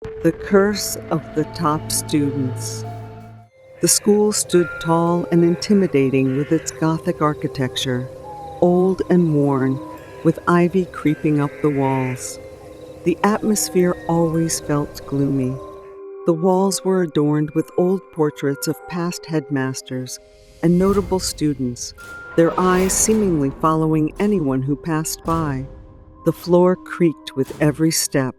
The Curse of the Top Students. The school stood tall and intimidating with its Gothic architecture, old and worn, with ivy creeping up the walls. The atmosphere always felt gloomy. The walls were adorned with old portraits of past headmasters and notable students, their eyes seemingly following anyone who passed by. The floor creaked with every step.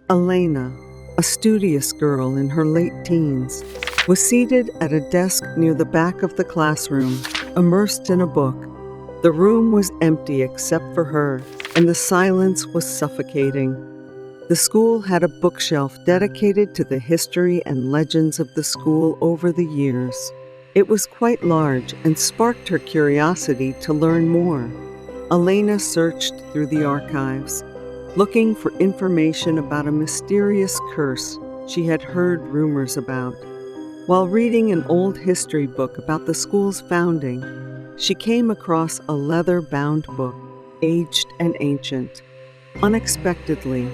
Elena, a studious girl in her late teens, was seated at a desk near the back of the classroom, immersed in a book. The room was empty except for her, and the silence was suffocating. The school had a bookshelf dedicated to the history and legends of the school over the years. It was quite large and sparked her curiosity to learn more. Elena searched through the archives, looking for information about a mysterious curse she had heard rumors about. While reading an old history book about the school's founding, she came across a leather-bound book, aged and ancient. Unexpectedly,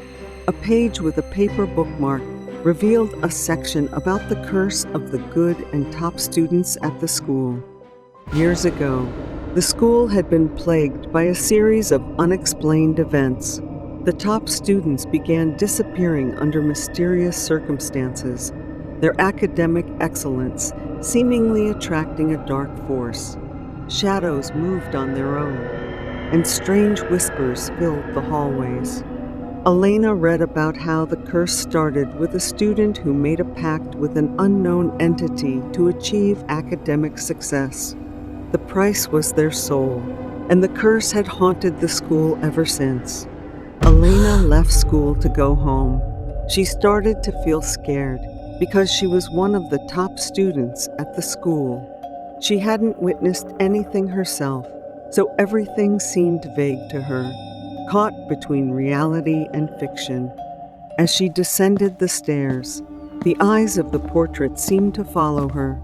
a page with a paper bookmark revealed a section about the curse of the good and top students at the school. Years ago, the school had been plagued by a series of unexplained events. The top students began disappearing under mysterious circumstances, their academic excellence seemingly attracting a dark force. Shadows moved on their own, and strange whispers filled the hallways. Elena read about how the curse started with a student who made a pact with an unknown entity to achieve academic success. The price was their soul, and the curse had haunted the school ever since. Elena left school to go home. She started to feel scared because she was one of the top students at the school. She hadn't witnessed anything herself, so everything seemed vague to her, caught between reality and fiction. As she descended the stairs, the eyes of the portrait seemed to follow her,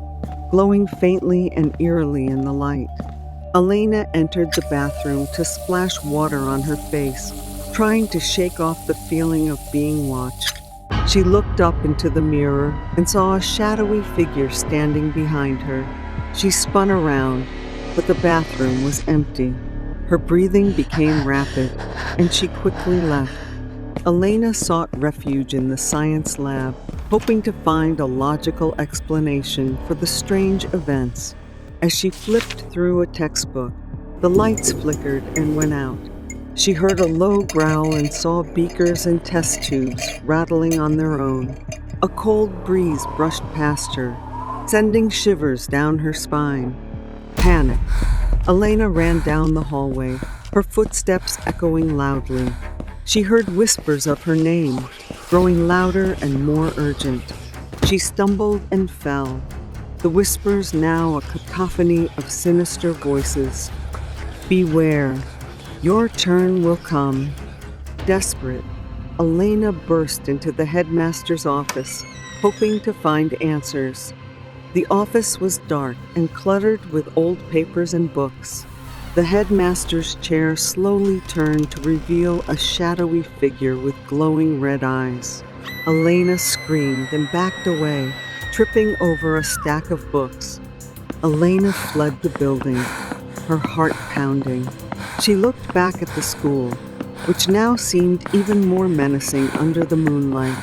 glowing faintly and eerily in the light. Elena entered the bathroom to splash water on her face, trying to shake off the feeling of being watched. She looked up into the mirror and saw a shadowy figure standing behind her. She spun around, but the bathroom was empty. Her breathing became rapid, and she quickly left. Elena sought refuge in the science lab, hoping to find a logical explanation for the strange events. As she flipped through a textbook, the lights flickered and went out. She heard a low growl and saw beakers and test tubes rattling on their own. A cold breeze brushed past her, sending shivers down her spine. Panic. Elena ran down the hallway, her footsteps echoing loudly. She heard whispers of her name, growing louder and more urgent. She stumbled and fell, the whispers now a cacophony of sinister voices. Beware. Your turn will come. Desperate, Elena burst into the headmaster's office, hoping to find answers. The office was dark and cluttered with old papers and books. The headmaster's chair slowly turned to reveal a shadowy figure with glowing red eyes. Elena screamed and backed away, tripping over a stack of books. Elena fled the building, her heart pounding. She looked back at the school, which now seemed even more menacing under the moonlight.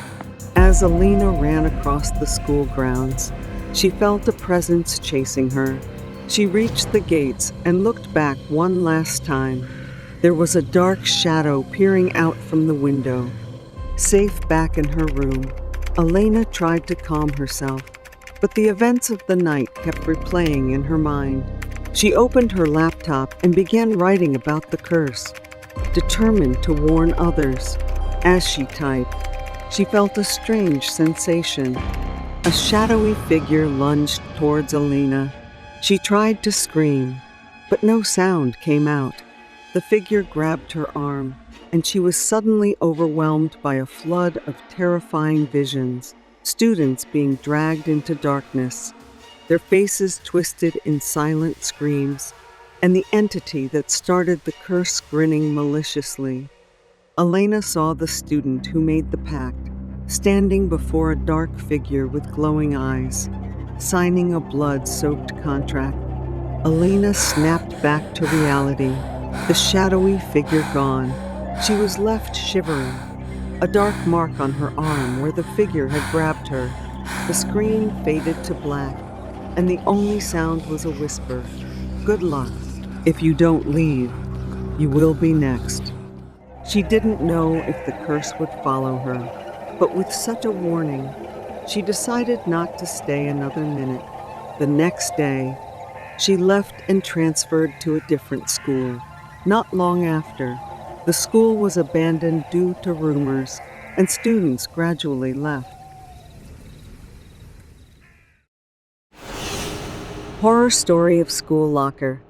As Elena ran across the school grounds, she felt a presence chasing her. She reached the gates and looked back one last time. There was a dark shadow peering out from the window. Safe back in her room, Elena tried to calm herself, but the events of the night kept replaying in her mind. She opened her laptop and began writing about the curse, determined to warn others. As she typed, she felt a strange sensation. A shadowy figure lunged towards Elena. She tried to scream, but no sound came out. The figure grabbed her arm, and she was suddenly overwhelmed by a flood of terrifying visions, students being dragged into darkness, their faces twisted in silent screams, and the entity that started the curse grinning maliciously. Elena saw the student who made the pact, standing before a dark figure with glowing eyes, signing a blood-soaked contract. Elena snapped back to reality, the shadowy figure gone. She was left shivering, a dark mark on her arm where the figure had grabbed her. The screen faded to black, and the only sound was a whisper. "Good luck. If you don't leave, you will be next." She didn't know if the curse would follow her, but with such a warning, she decided not to stay another minute. The next day, she left and transferred to a different school. Not long after, the school was abandoned due to rumors, and students gradually left. Horror Story of School Locker.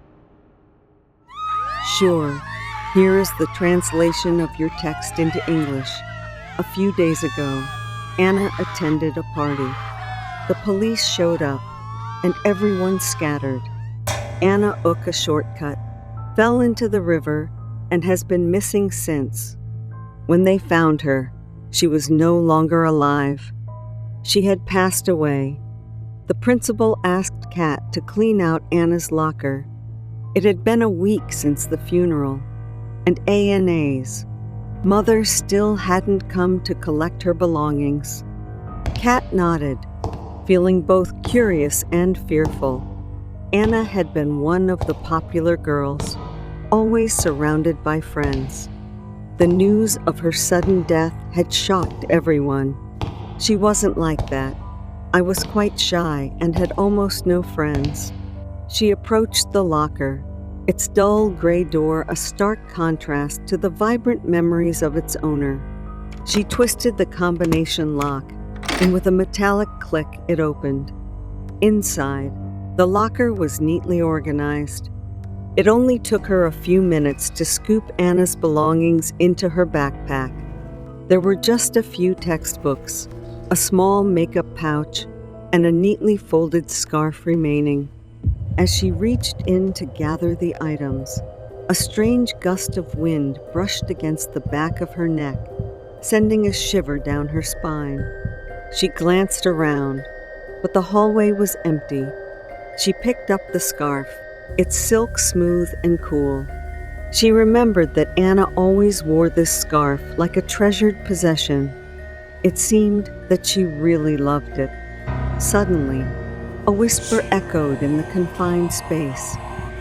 Sure, here is the translation of your text into English. A few days ago, Anna attended a party. The police showed up, and everyone scattered. Anna took a shortcut, fell into the river, and has been missing since. When they found her, she was no longer alive. She had passed away. The principal asked Kat to clean out Anna's locker. It had been a week since the funeral, and ANA's mother still hadn't come to collect her belongings. Kat nodded, feeling both curious and fearful. Anna had been one of the popular girls, always surrounded by friends. The news of her sudden death had shocked everyone. She wasn't like that. I was quite shy and had almost no friends. She approached the locker, its dull gray door a stark contrast to the vibrant memories of its owner. She twisted the combination lock, and with a metallic click, it opened. Inside, the locker was neatly organized. It only took her a few minutes to scoop Anna's belongings into her backpack. There were just a few textbooks, a small makeup pouch, and a neatly folded scarf remaining. As she reached in to gather the items, a strange gust of wind brushed against the back of her neck, sending a shiver down her spine. She glanced around, but the hallway was empty. She picked up the scarf, its silk smooth and cool. She remembered that Anna always wore this scarf like a treasured possession. It seemed that she really loved it. Suddenly, a whisper echoed in the confined space,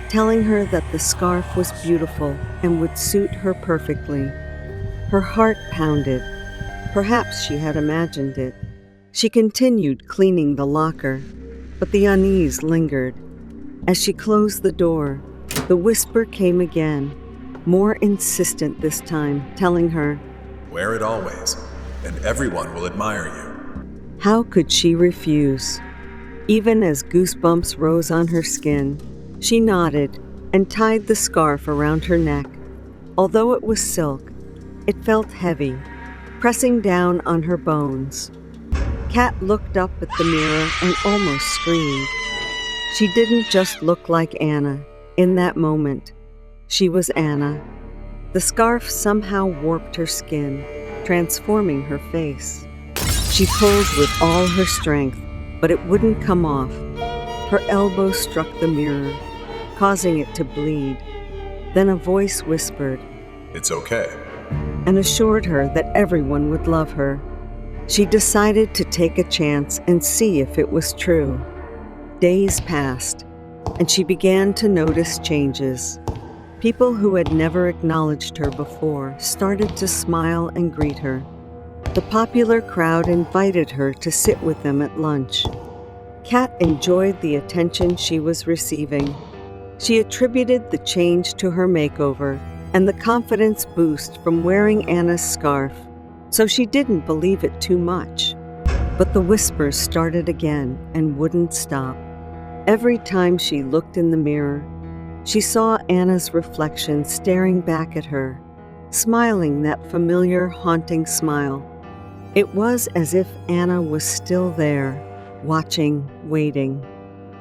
telling her that the scarf was beautiful and would suit her perfectly. Her heart pounded. Perhaps she had imagined it. She continued cleaning the locker, but the unease lingered. As she closed the door, the whisper came again, more insistent this time, telling her, "Wear it always, and everyone will admire you." How could she refuse? Even as goosebumps rose on her skin, she nodded and tied the scarf around her neck. Although it was silk, it felt heavy, pressing down on her bones. Kat looked up at the mirror and almost screamed. She didn't just look like Anna in that moment. She was Anna. The scarf somehow warped her skin, transforming her face. She pulled with all her strength, but it wouldn't come off. Her elbow struck the mirror, causing it to bleed. Then a voice whispered, "It's okay," and assured her that everyone would love her. She decided to take a chance and see if it was true. Days passed, and she began to notice changes. People who had never acknowledged her before started to smile and greet her. The popular crowd invited her to sit with them at lunch. Kat enjoyed the attention she was receiving. She attributed the change to her makeover and the confidence boost from wearing Anna's scarf, so she didn't believe it too much. But the whispers started again and wouldn't stop. Every time she looked in the mirror, she saw Anna's reflection staring back at her, smiling that familiar, haunting smile. It was as if Anna was still there, watching, waiting.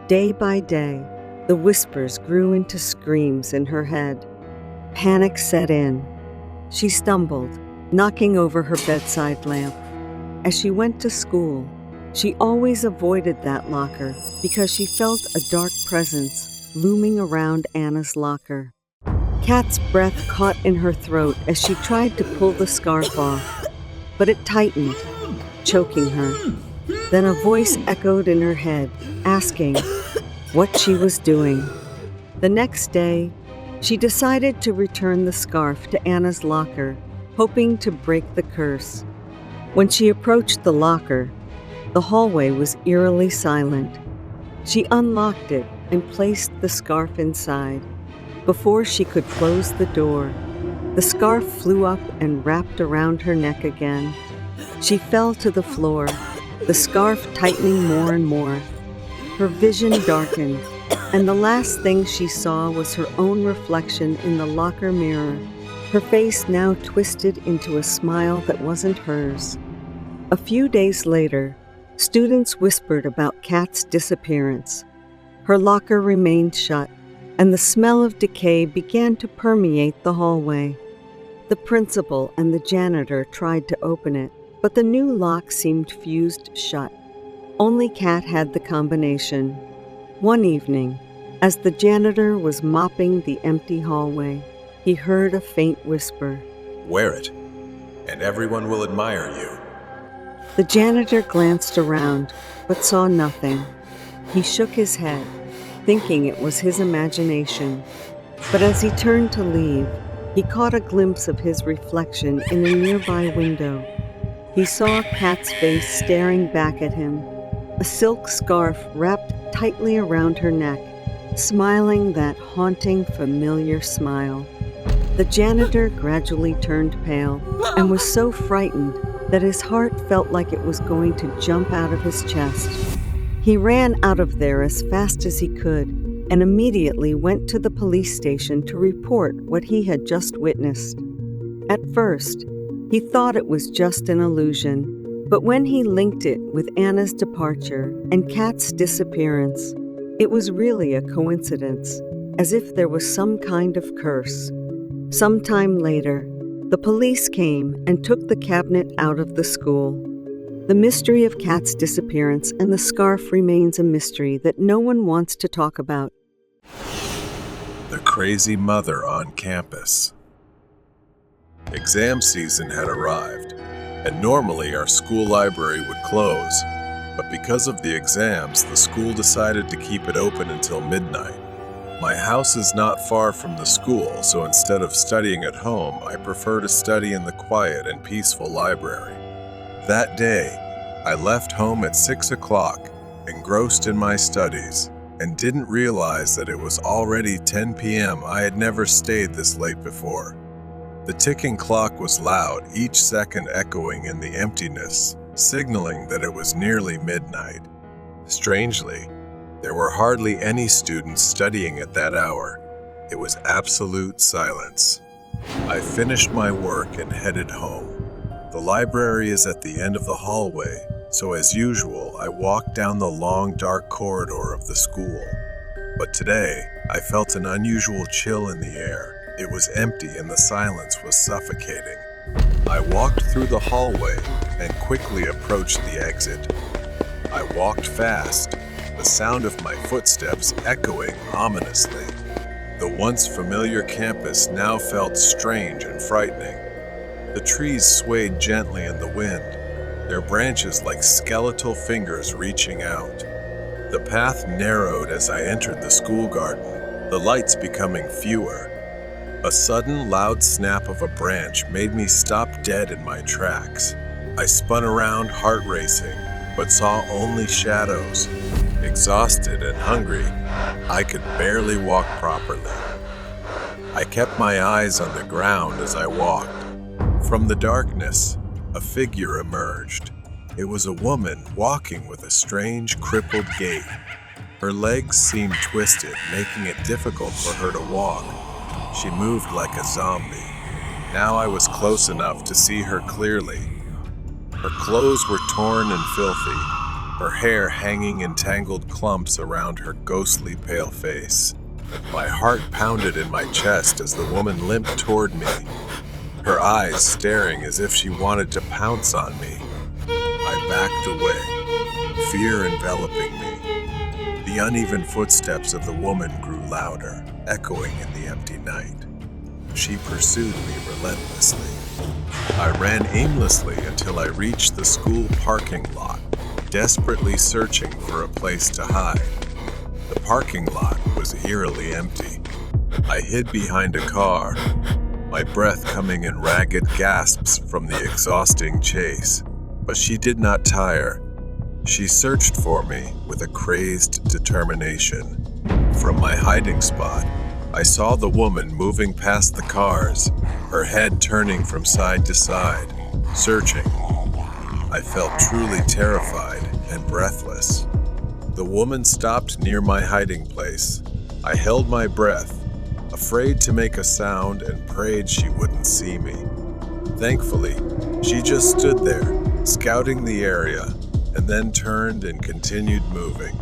Day by day, the whispers grew into screams in her head. Panic set in. She stumbled, knocking over her bedside lamp. As she went to school, she always avoided that locker because she felt a dark presence looming around Anna's locker. Kat's breath caught in her throat as she tried to pull the scarf off, but it tightened, choking her. Then a voice echoed in her head, asking what she was doing. The next day, she decided to return the scarf to Anna's locker, hoping to break the curse. When she approached the locker, the hallway was eerily silent. She unlocked it and placed the scarf inside. Before she could close the door, the scarf flew up and wrapped around her neck again. She fell to the floor, the scarf tightening more and more. Her vision darkened, and the last thing she saw was her own reflection in the locker mirror, her face now twisted into a smile that wasn't hers. A few days later, students whispered about Kat's disappearance. Her locker remained shut, and the smell of decay began to permeate the hallway. The principal and the janitor tried to open it, but the new lock seemed fused shut. Only Kat had the combination. One evening, as the janitor was mopping the empty hallway, he heard a faint whisper. Wear it, and everyone will admire you. The janitor glanced around, but saw nothing. He shook his head, thinking it was his imagination. But as he turned to leave, he caught a glimpse of his reflection in a nearby window. He saw Kat's face staring back at him, a silk scarf wrapped tightly around her neck, smiling that haunting, familiar smile. The janitor gradually turned pale and was so frightened that his heart felt like it was going to jump out of his chest. He ran out of there as fast as he could and immediately went to the police station to report what he had just witnessed. At first, he thought it was just an illusion, but when he linked it with Anna's departure and Kat's disappearance, it was really a coincidence, as if there was some kind of curse. Sometime later, the police came and took the cabinet out of the school. The mystery of Kat's disappearance and the scarf remains a mystery that no one wants to talk about. The crazy mother on campus. Exam season had arrived, and normally our school library would close, but because of the exams, the school decided to keep it open until midnight. My house is not far from the school, so instead of studying at home, I prefer to study in the quiet and peaceful library. That day, I left home at 6 o'clock, engrossed in my studies, and didn't realize that it was already 10 p.m. I had never stayed this late before. The ticking clock was loud, each second echoing in the emptiness, signaling that it was nearly midnight. Strangely, there were hardly any students studying at that hour. It was absolute silence. I finished my work and headed home. The library is at the end of the hallway, so as usual, I walked down the long, dark corridor of the school. But today, I felt an unusual chill in the air. It was empty and the silence was suffocating. I walked through the hallway and quickly approached the exit. I walked fast, the sound of my footsteps echoing ominously. The once familiar campus now felt strange and frightening. The trees swayed gently in the wind, their branches like skeletal fingers reaching out. The path narrowed as I entered the school garden, the lights becoming fewer. A sudden loud snap of a branch made me stop dead in my tracks. I spun around, heart racing, but saw only shadows. Exhausted and hungry, I could barely walk properly. I kept my eyes on the ground as I walked. From the darkness, a figure emerged. It was a woman walking with a strange, crippled gait. Her legs seemed twisted, making it difficult for her to walk. She moved like a zombie. Now I was close enough to see her clearly. Her clothes were torn and filthy, her hair hanging in tangled clumps around her ghostly pale face. My heart pounded in my chest as the woman limped toward me, her eyes staring as if she wanted to pounce on me. backed away, fear enveloping me. The uneven footsteps of the woman grew louder, echoing in the empty night. She pursued me relentlessly. I ran aimlessly until I reached the school parking lot, desperately searching for a place to hide. The parking lot was eerily empty. I hid behind a car, my breath coming in ragged gasps from the exhausting chase. But she did not tire. She searched for me with a crazed determination. From my hiding spot, I saw the woman moving past the cars, her head turning from side to side, searching. I felt truly terrified and breathless. The woman stopped near my hiding place. I held my breath, afraid to make a sound, and prayed she wouldn't see me. Thankfully, she just stood there, scouting the area, and then turned and continued moving.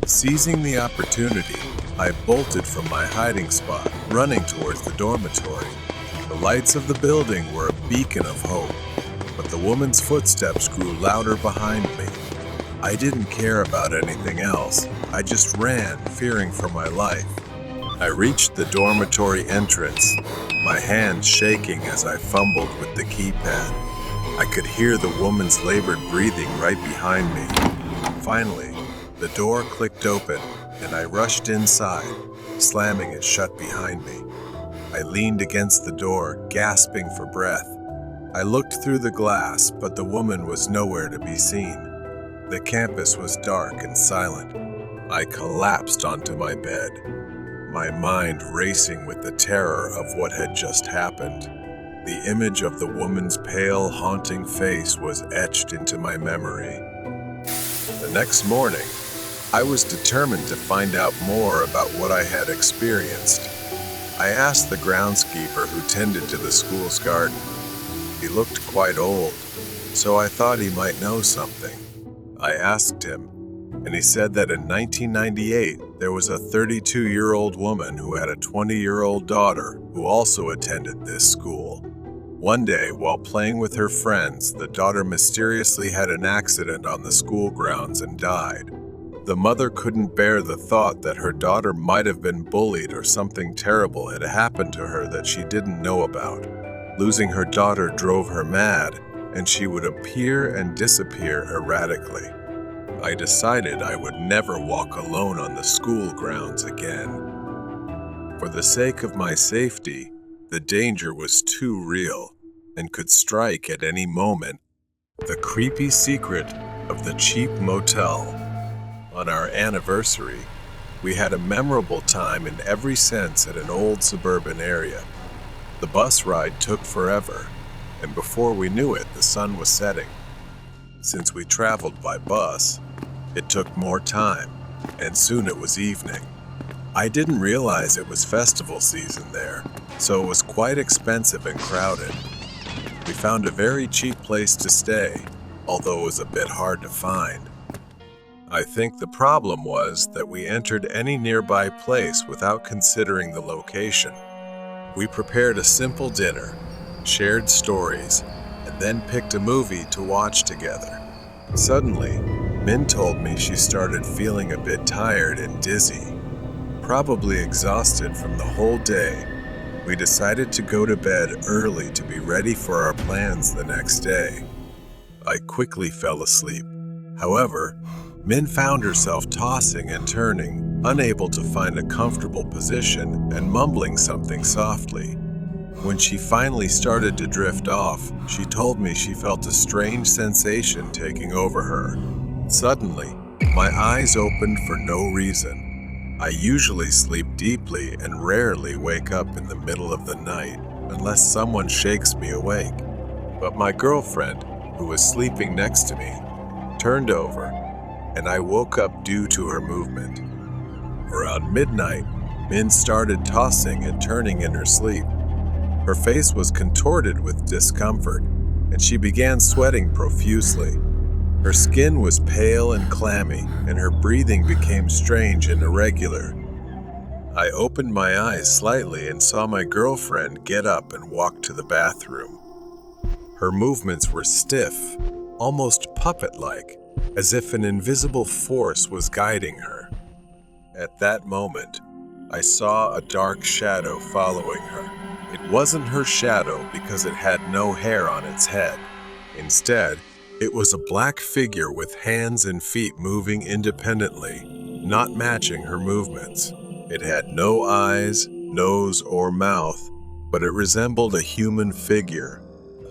Seizing the opportunity, I bolted from my hiding spot, running towards the dormitory. The lights of the building were a beacon of hope, but the woman's footsteps grew louder behind me. I didn't care about anything else. I just ran, fearing for my life. I reached the dormitory entrance, my hands shaking as I fumbled with the keypad. I could hear the woman's labored breathing right behind me. Finally, the door clicked open, and I rushed inside, slamming it shut behind me. I leaned against the door, gasping for breath. I looked through the glass, but the woman was nowhere to be seen. The campus was dark and silent. I collapsed onto my bed, my mind racing with the terror of what had just happened. The image of the woman's pale, haunting face was etched into my memory. The next morning, I was determined to find out more about what I had experienced. I asked the groundskeeper who tended to the school's garden. He looked quite old, so I thought he might know something. I asked him, and he said that in 1998, there was a 32-year-old woman who had a 20-year-old daughter who also attended this school. One day, while playing with her friends, the daughter mysteriously had an accident on the school grounds and died. The mother couldn't bear the thought that her daughter might have been bullied or something terrible had happened to her that she didn't know about. Losing her daughter drove her mad, and she would appear and disappear erratically. I decided I would never walk alone on the school grounds again. For the sake of my safety, the danger was too real and could strike at any moment. The creepy secret of the cheap motel. On our anniversary, we had a memorable time in every sense at an old suburban area. The bus ride took forever, and before we knew it, the sun was setting. Since we traveled by bus, it took more time, and soon it was evening. I didn't realize it was festival season there, so it was quite expensive and crowded. We found a very cheap place to stay, although it was a bit hard to find. I think the problem was that we entered any nearby place without considering the location. We prepared a simple dinner, shared stories, and then picked a movie to watch together. Suddenly, Min told me she started feeling a bit tired and dizzy, probably exhausted from the whole day. We decided to go to bed early to be ready for our plans the next day. I quickly fell asleep. However, Min found herself tossing and turning, unable to find a comfortable position and mumbling something softly. When she finally started to drift off, she told me she felt a strange sensation taking over her. Suddenly, my eyes opened for no reason. I usually sleep deeply and rarely wake up in the middle of the night unless someone shakes me awake. But my girlfriend, who was sleeping next to me, turned over, and I woke up due to her movement. Around midnight, Min started tossing and turning in her sleep. Her face was contorted with discomfort, and she began sweating profusely. Her skin was pale and clammy, and her breathing became strange and irregular. I opened my eyes slightly and saw my girlfriend get up and walk to the bathroom. Her movements were stiff, almost puppet-like, as if an invisible force was guiding her. At that moment, I saw a dark shadow following her. It wasn't her shadow because it had no hair on its head. Instead, it was a black figure with hands and feet moving independently, not matching her movements. It had no eyes, nose, or mouth, but it resembled a human figure.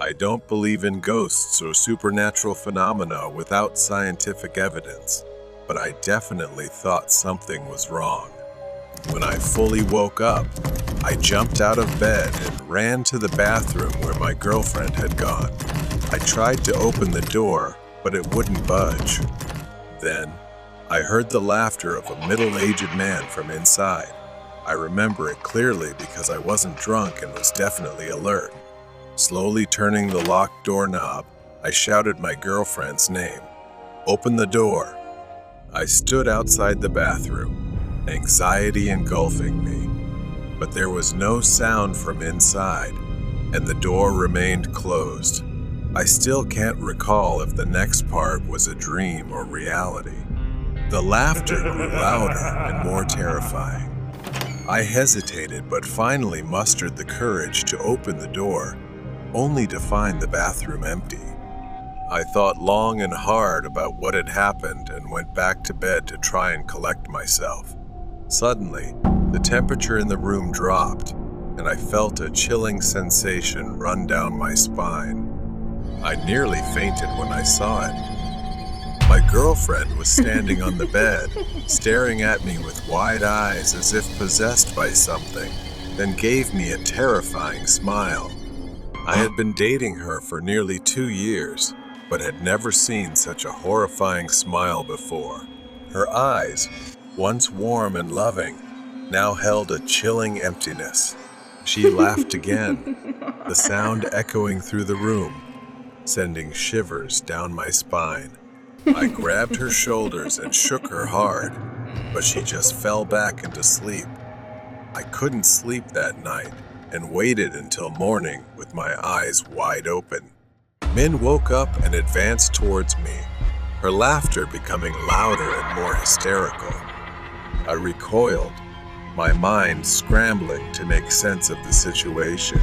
I don't believe in ghosts or supernatural phenomena without scientific evidence, but I definitely thought something was wrong. When I fully woke up, I jumped out of bed and ran to the bathroom where my girlfriend had gone. I tried to open the door, but it wouldn't budge. Then, I heard the laughter of a middle-aged man from inside. I remember it clearly because I wasn't drunk and was definitely alert. Slowly turning the locked doorknob, I shouted my girlfriend's name. "Open the door." I stood outside the bathroom, anxiety engulfing me. But there was no sound from inside, and the door remained closed. I still can't recall if the next part was a dream or reality. The laughter grew louder and more terrifying. I hesitated, but finally mustered the courage to open the door, only to find the bathroom empty. I thought long and hard about what had happened and went back to bed to try and collect myself. Suddenly, the temperature in the room dropped, and I felt a chilling sensation run down my spine. I nearly fainted when I saw it. My girlfriend was standing on the bed, staring at me with wide eyes as if possessed by something, then gave me a terrifying smile. I had been dating her for nearly 2 years, but had never seen such a horrifying smile before. Her eyes, once warm and loving, now held a chilling emptiness. She laughed again, the sound echoing through the room, sending shivers down my spine. I grabbed her shoulders and shook her hard, but she just fell back into sleep. I couldn't sleep that night and waited until morning with my eyes wide open. Min woke up and advanced towards me, her laughter becoming louder and more hysterical. I recoiled, my mind scrambling to make sense of the situation.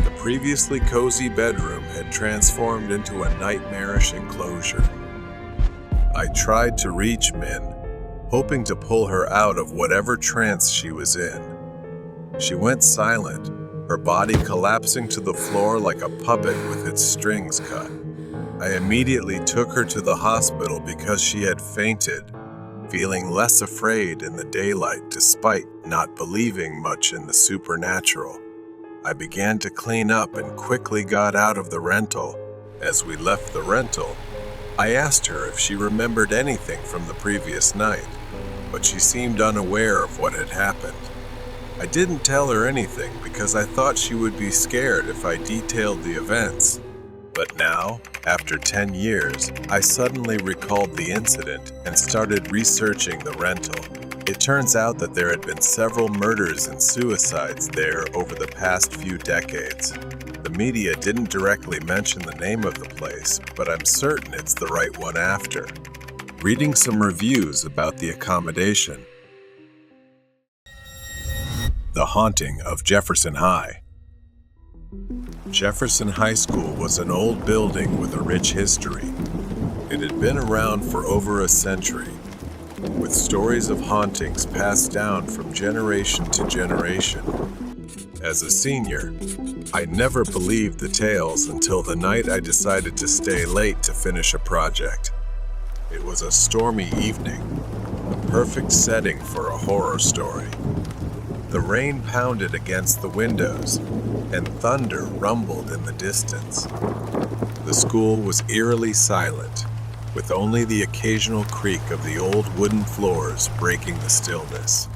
The previously cozy bedroom had transformed into a nightmarish enclosure. I tried to reach Min, hoping to pull her out of whatever trance she was in. She went silent, her body collapsing to the floor like a puppet with its strings cut. I immediately took her to the hospital because she had fainted, feeling less afraid in the daylight despite not believing much in the supernatural. I began to clean up and quickly got out of the rental. As we left the rental, I asked her if she remembered anything from the previous night, but she seemed unaware of what had happened. I didn't tell her anything because I thought she would be scared if I detailed the events. But now, after 10 years, I suddenly recalled the incident and started researching the rental. It turns out that there had been several murders and suicides there over the past few decades. The media didn't directly mention the name of the place, but I'm certain it's the right one after. Reading some reviews about the accommodation. The Haunting of Jefferson High. Jefferson High School was an old building with a rich history. It had been around for over a century, with stories of hauntings passed down from generation to generation. As a senior, I never believed the tales until the night I decided to stay late to finish a project. It was a stormy evening, the perfect setting for a horror story. The rain pounded against the windows, and thunder rumbled in the distance. The school was eerily silent, with only the occasional creak of the old wooden floors breaking the stillness.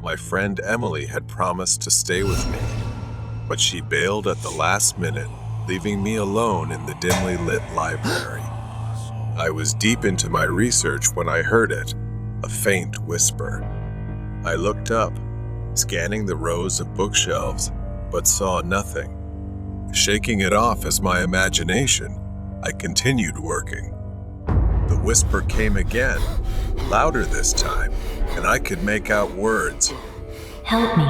My friend Emily had promised to stay with me, but she bailed at the last minute, leaving me alone in the dimly lit library. I was deep into my research when I heard it, a faint whisper. I looked up, scanning the rows of bookshelves, but saw nothing. Shaking it off as my imagination, I continued working. The whisper came again, louder this time, and I could make out words. Help me.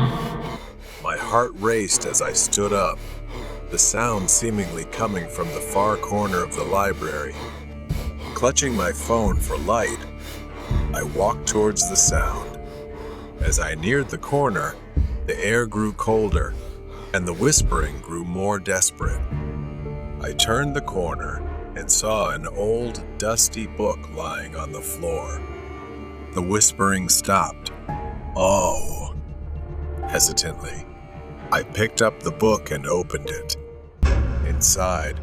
My heart raced as I stood up, the sound seemingly coming from the far corner of the library. Clutching my phone for light, I walked towards the sound. As I neared the corner, the air grew colder, and the whispering grew more desperate. I turned the corner and saw an old, dusty book lying on the floor. The whispering stopped. Oh. Hesitantly, I picked up the book and opened it. Inside,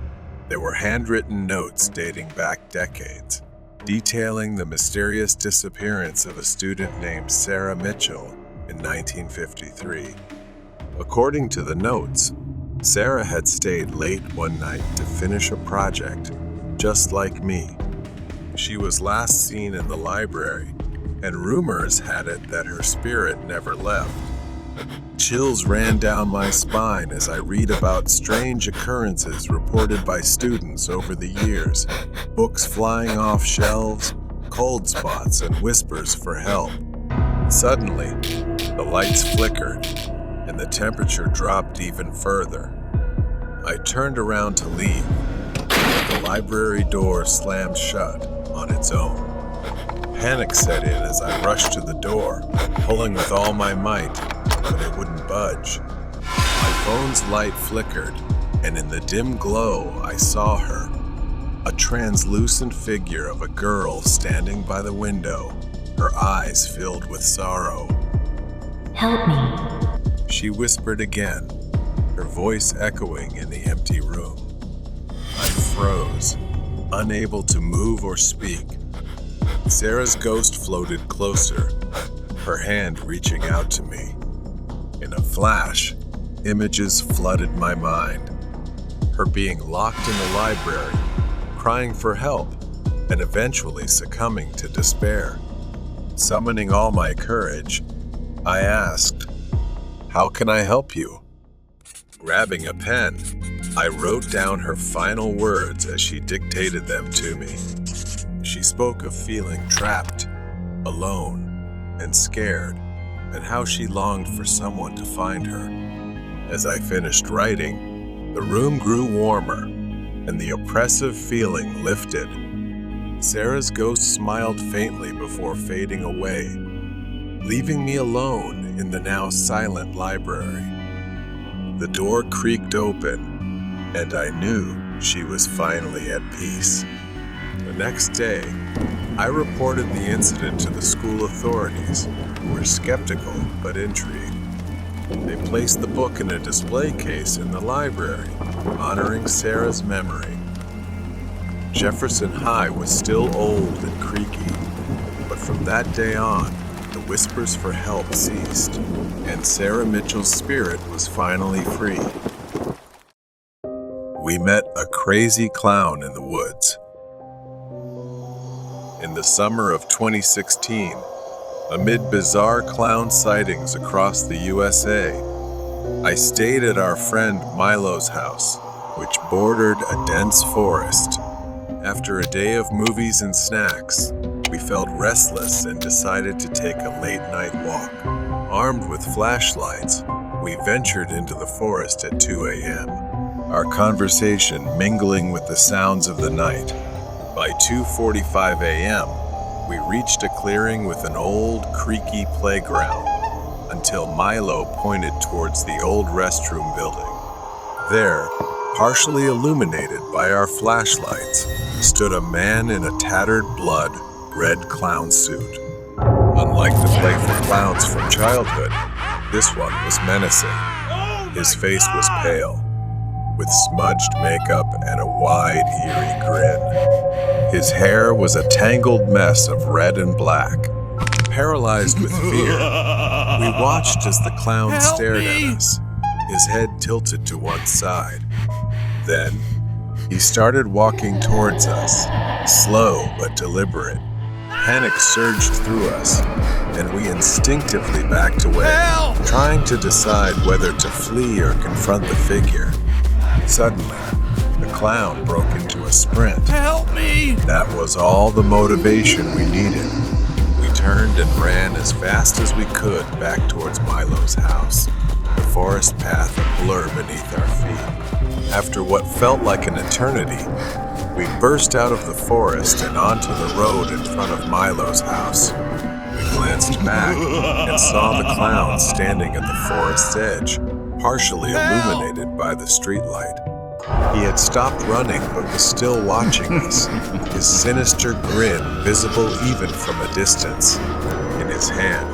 there were handwritten notes dating back decades, detailing the mysterious disappearance of a student named Sarah Mitchell in 1953. According to the notes, Sarah had stayed late one night to finish a project, just like me. She was last seen in the library, and rumors had it that her spirit never left. Chills ran down my spine as I read about strange occurrences reported by students over the years, books flying off shelves, cold spots, and whispers for help. Suddenly, the lights flickered, and the temperature dropped even further. I turned around to leave. The library door slammed shut on its own. Panic set in as I rushed to the door, pulling with all my might, but it wouldn't budge. My phone's light flickered, and in the dim glow, I saw her. A translucent figure of a girl standing by the window, her eyes filled with sorrow. Help me. She whispered again, her voice echoing in the empty room. I froze, unable to move or speak. Sarah's ghost floated closer, her hand reaching out to me. In a flash, images flooded my mind. Her being locked in the library, crying for help, and eventually succumbing to despair. Summoning all my courage, I asked, "How can I help you?" Grabbing a pen, I wrote down her final words as she dictated them to me. She spoke of feeling trapped, alone, and scared, and how she longed for someone to find her. As I finished writing, the room grew warmer, and the oppressive feeling lifted. Sarah's ghost smiled faintly before fading away, leaving me alone in the now silent library. The door creaked open, and I knew she was finally at peace. The next day, I reported the incident to the school authorities, who were skeptical but intrigued. They placed the book in a display case in the library, honoring Sarah's memory. Jefferson High was still old and creaky, but from that day on, the whispers for help ceased, and Sarah Mitchell's spirit was finally free. We met a crazy clown in the woods. In the summer of 2016, amid bizarre clown sightings across the USA, I stayed at our friend Milo's house, which bordered a dense forest. After a day of movies and snacks, we felt restless and decided to take a late-night walk. Armed with flashlights, we ventured into the forest at 2 a.m., our conversation mingling with the sounds of the night. By 2:45 a.m., we reached a clearing with an old, creaky playground, until Milo pointed towards the old restroom building. There, partially illuminated by our flashlights, stood a man in a tattered blood red clown suit. Unlike the playful clowns from childhood, this one was menacing. His face was pale, with smudged makeup and a wide, eerie grin. His hair was a tangled mess of red and black. Paralyzed with fear, we watched as the clown stared at us, his head tilted to one side. Then, he started walking towards us, slow but deliberate. Panic surged through us, and we instinctively backed away, trying to decide whether to flee or confront the figure. Suddenly, the clown broke into a sprint. Help me! That was all the motivation we needed. We turned and ran as fast as we could back towards Milo's house, the forest path a blur beneath our feet. After what felt like an eternity, we burst out of the forest and onto the road in front of Milo's house. We glanced back and saw the clown standing at the forest's edge, partially illuminated by the streetlight. He had stopped running but was still watching us, his sinister grin visible even from a distance. In his hand,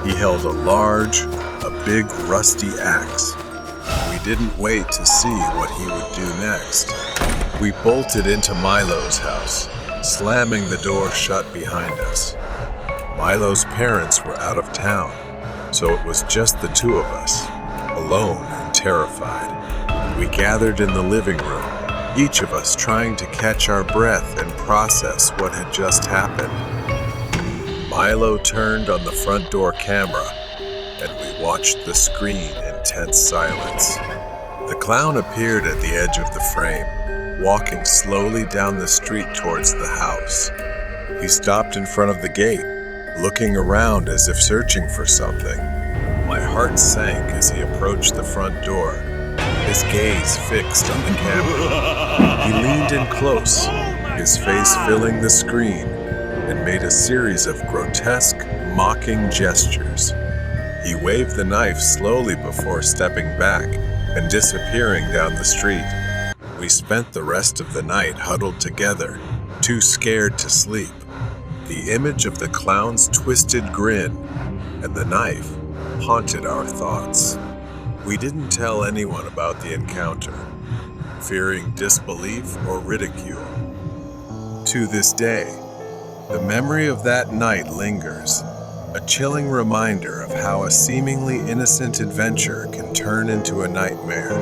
he held a big rusty axe. We didn't wait to see what he would do next. We bolted into Milo's house, slamming the door shut behind us. Milo's parents were out of town, so it was just the two of us, alone and terrified. We gathered in the living room, each of us trying to catch our breath and process what had just happened. Milo turned on the front door camera, and we watched the screen in tense silence. The clown appeared at the edge of the frame, walking slowly down the street towards the house. He stopped in front of the gate, looking around as if searching for something. My heart sank as he approached the front door, his gaze fixed on the camera. He leaned in close, his face filling the screen, and made a series of grotesque, mocking gestures. He waved the knife slowly before stepping back and disappearing down the street. We spent the rest of the night huddled together, too scared to sleep. The image of the clown's twisted grin and the knife haunted our thoughts. We didn't tell anyone about the encounter, fearing disbelief or ridicule. To this day, the memory of that night lingers, a chilling reminder of how a seemingly innocent adventure can turn into a nightmare.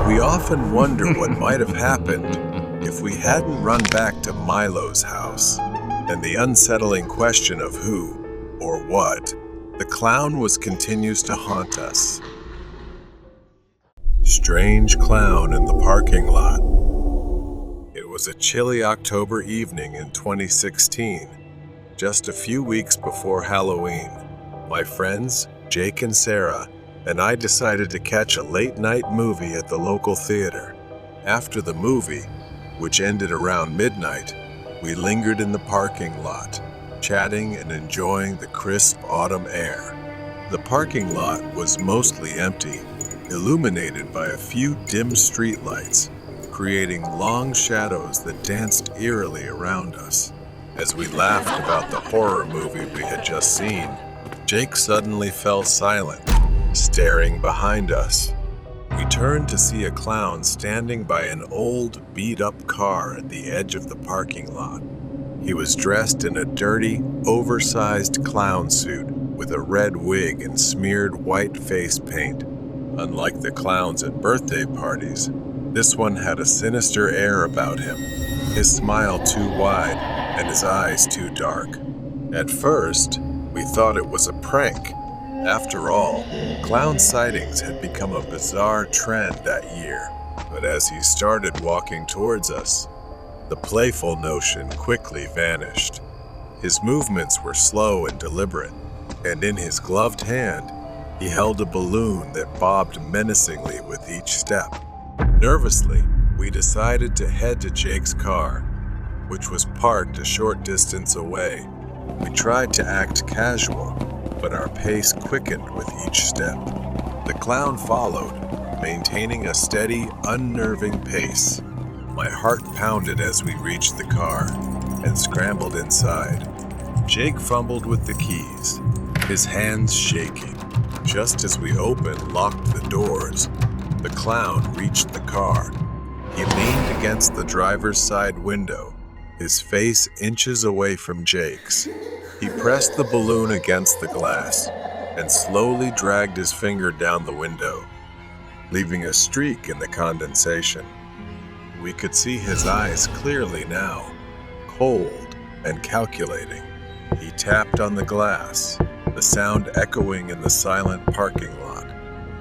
We often wonder what might have happened if we hadn't run back to Milo's house, and the unsettling question of who, or what, the clown continues to haunt us. Strange clown in the parking lot. It was a chilly October evening in 2016, just a few weeks before Halloween. My friends, Jake and Sarah, and I decided to catch a late-night movie at the local theater. After the movie, which ended around midnight, we lingered in the parking lot, chatting and enjoying the crisp autumn air. The parking lot was mostly empty, illuminated by a few dim streetlights, creating long shadows that danced eerily around us. As we laughed about the horror movie we had just seen, Jake suddenly fell silent, staring behind us. We turned to see a clown standing by an old, beat-up car at the edge of the parking lot. He was dressed in a dirty, oversized clown suit with a red wig and smeared white face paint. Unlike the clowns at birthday parties, this one had a sinister air about him, his smile too wide and his eyes too dark. At first, we thought it was a prank. After all, clown sightings had become a bizarre trend that year. But as he started walking towards us, the playful notion quickly vanished. His movements were slow and deliberate, and in his gloved hand, he held a balloon that bobbed menacingly with each step. Nervously, we decided to head to Jake's car, which was parked a short distance away. We tried to act casual, but our pace quickened with each step. The clown followed, maintaining a steady, unnerving pace. My heart pounded as we reached the car and scrambled inside. Jake fumbled with the keys, his hands shaking. Just as we locked the doors, the clown reached the car. He leaned against the driver's side window, his face inches away from Jake's. He pressed the balloon against the glass and slowly dragged his finger down the window, leaving a streak in the condensation. We could see his eyes clearly now, cold and calculating. He tapped on the glass, the sound echoing in the silent parking lot.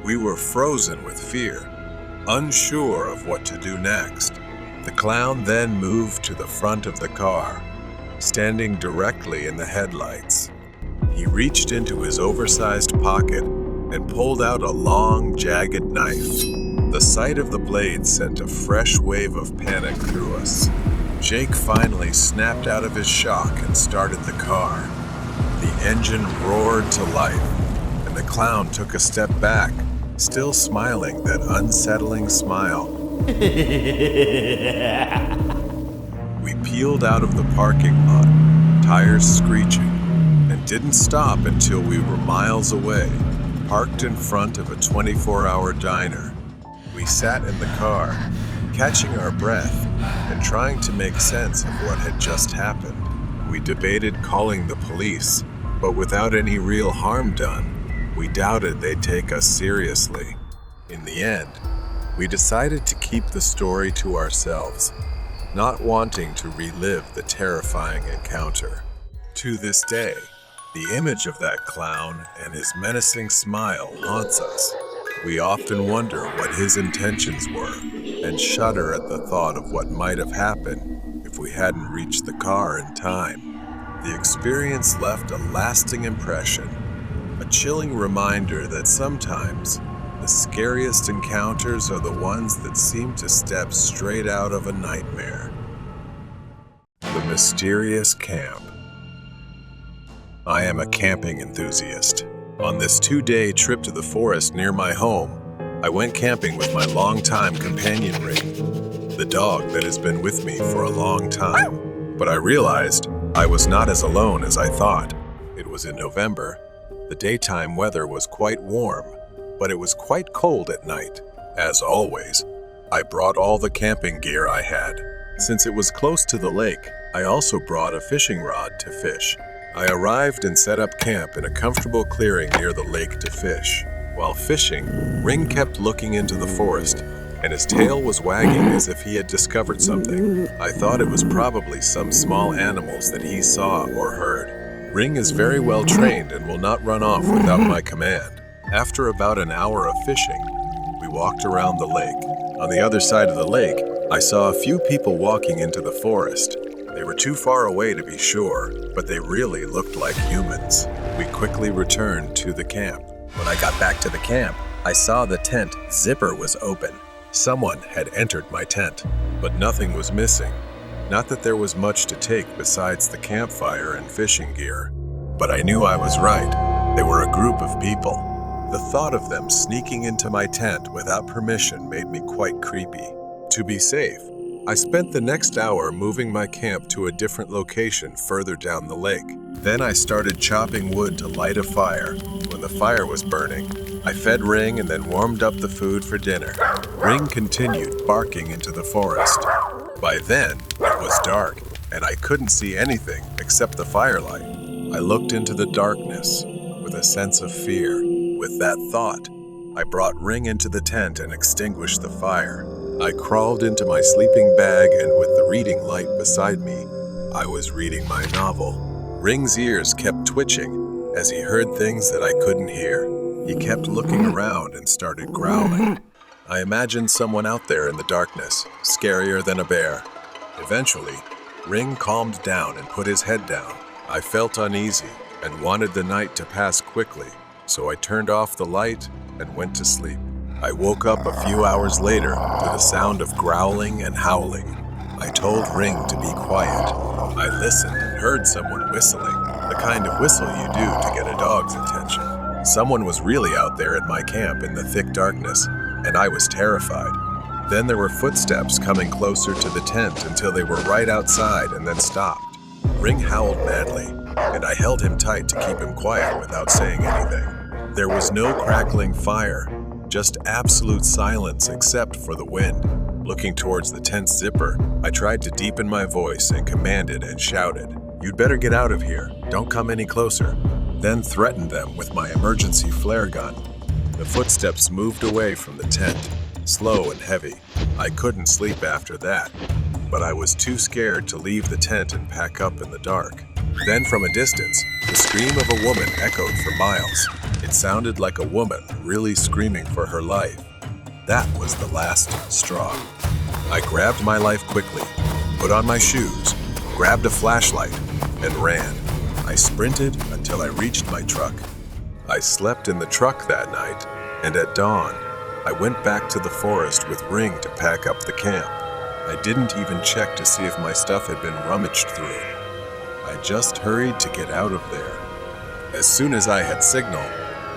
We were frozen with fear, unsure of what to do next. The clown then moved to the front of the car, standing directly in the headlights. He reached into his oversized pocket and pulled out a long, jagged knife. The sight of the blade sent a fresh wave of panic through us. Jake finally snapped out of his shock and started the car. The engine roared to life, and the clown took a step back, still smiling that unsettling smile. We peeled out of the parking lot, tires screeching, and didn't stop until we were miles away, parked in front of a 24-hour diner. We sat in the car, catching our breath and trying to make sense of what had just happened. We debated calling the police, but without any real harm done, we doubted they'd take us seriously. In the end, we decided to keep the story to ourselves, not wanting to relive the terrifying encounter. To this day, the image of that clown and his menacing smile haunts us. We often wonder what his intentions were and shudder at the thought of what might have happened if we hadn't reached the car in time. The experience left a lasting impression, a chilling reminder that sometimes the scariest encounters are the ones that seem to step straight out of a nightmare. The mysterious camp. I am a camping enthusiast. On this 2-day trip to the forest near my home, I went camping with my longtime companion Ring, the dog that has been with me for a long time. But I realized I was not as alone as I thought. It was in November. The daytime weather was quite warm, but it was quite cold at night. As always, I brought all the camping gear I had. Since it was close to the lake, I also brought a fishing rod to fish. I arrived and set up camp in a comfortable clearing near the lake to fish. While fishing, Ring kept looking into the forest, and his tail was wagging as if he had discovered something. I thought it was probably some small animals that he saw or heard. Ring is very well trained and will not run off without my command. After about an hour of fishing, we walked around the lake. On the other side of the lake, I saw a few people walking into the forest. They were too far away to be sure, but they really looked like humans. We quickly returned to the camp. When I got back to the camp, I saw the tent zipper was open. Someone had entered my tent, but nothing was missing. Not that there was much to take besides the campfire and fishing gear. But I knew I was right. They were a group of people. The thought of them sneaking into my tent without permission made me quite creepy. To be safe, I spent the next hour moving my camp to a different location further down the lake. Then I started chopping wood to light a fire. When the fire was burning, I fed Ring and then warmed up the food for dinner. Ring continued barking into the forest. By then, it was dark, and I couldn't see anything except the firelight. I looked into the darkness with a sense of fear. With that thought, I brought Ring into the tent and extinguished the fire. I crawled into my sleeping bag, and with the reading light beside me, I was reading my novel. Ring's ears kept twitching as he heard things that I couldn't hear. He kept looking around and started growling. I imagined someone out there in the darkness, scarier than a bear. Eventually, Ring calmed down and put his head down. I felt uneasy and wanted the night to pass quickly, so I turned off the light and went to sleep. I woke up a few hours later to the sound of growling and howling. I told Ring to be quiet. I listened and heard someone whistling, the kind of whistle you do to get a dog's attention. Someone was really out there at my camp in the thick darkness, and I was terrified. Then there were footsteps coming closer to the tent until they were right outside and then stopped. Ring howled madly, and I held him tight to keep him quiet without saying anything. There was no crackling fire, just absolute silence except for the wind. Looking towards the tent zipper, I tried to deepen my voice and commanded and shouted, "You'd better get out of here, don't come any closer," then threatened them with my emergency flare gun. The footsteps moved away from the tent, slow and heavy. I couldn't sleep after that, but I was too scared to leave the tent and pack up in the dark. Then from a distance, the scream of a woman echoed for miles. It sounded like a woman really screaming for her life. That was the last straw. I grabbed my life quickly, put on my shoes, grabbed a flashlight, and ran. I sprinted until I reached my truck. I slept in the truck that night, and at dawn, I went back to the forest with Ring to pack up the camp. I didn't even check to see if my stuff had been rummaged through. I just hurried to get out of there. As soon as I had signal,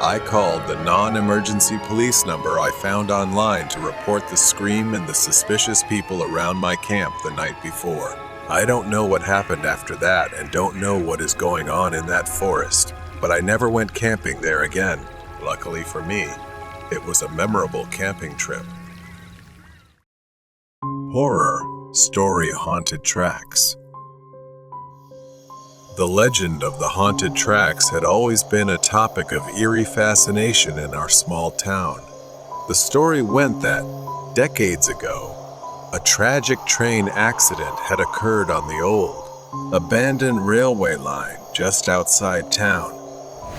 I called the non-emergency police number I found online to report the scream and the suspicious people around my camp the night before. I don't know what happened after that and don't know what is going on in that forest, but I never went camping there again. Luckily for me, it was a memorable camping trip. Horror Story Haunted Tracks. The legend of the haunted tracks had always been a topic of eerie fascination in our small town. The story went that, decades ago, a tragic train accident had occurred on the old, abandoned railway line just outside town.